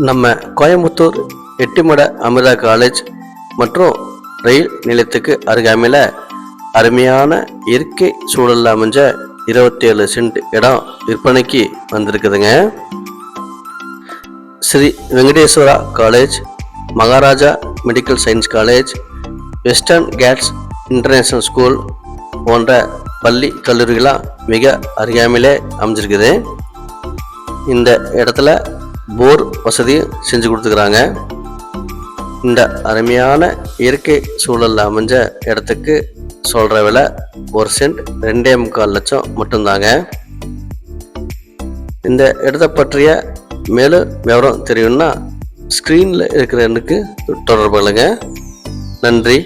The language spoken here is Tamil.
நம்ம கோயம்புத்தூர் எட்டிமட அமிர்தா காலேஜ் மற்றும் ரயில் நிலையத்துக்கு அருகாமையில் அருமையான இயற்கை சூழலில் அமைஞ்ச 27 சென்ட் இடம் விற்பனைக்கு வந்திருக்குதுங்க. Sri Venkateswara college, Maharaja medical science college, western Ghats international school போன்ற பள்ளி கல்லூரிகளாக மிக அருகாமையிலே அமைஞ்சிருக்குது. இந்த இடத்துல போர் வசதியும் செஞ்சு கொடுத்துக்கிறாங்க. இந்த அருமையான இயற்கை சூழலில் அமைஞ்ச இடத்துக்கு சொல்கிற விலை 1 சென்ட் 2.25 லட்சம் மட்டும்தாங்க. இந்த இடத்தை பற்றிய மேலும் விவரம் தெரியும்னா ஸ்க்ரீனில் இருக்கிற எண்ணுக்கு தொடர்பு கொள்ளுங்க. நன்றி.